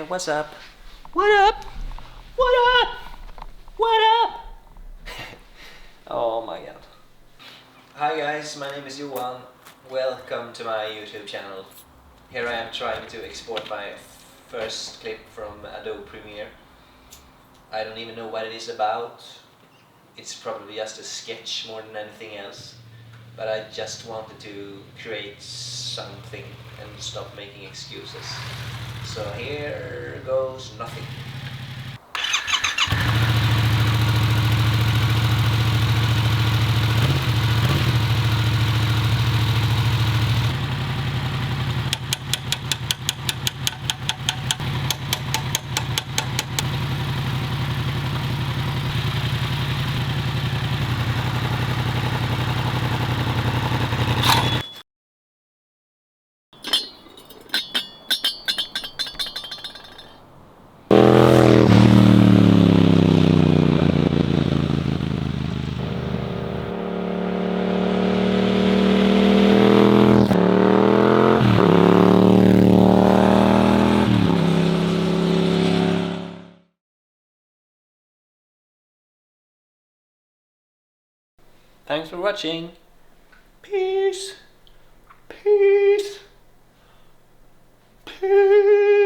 what's up? What up? What up? What up? Oh my god. Hi guys, my name is Johan. Welcome to my YouTube channel. Here I am trying to export my first clip from Adobe Premiere. I don't even know what it is about. It's probably just a sketch more than anything else. But I just wanted to create something and stop making excuses. So here goes nothing. Thanks for watching. Peace. Peace. Peace.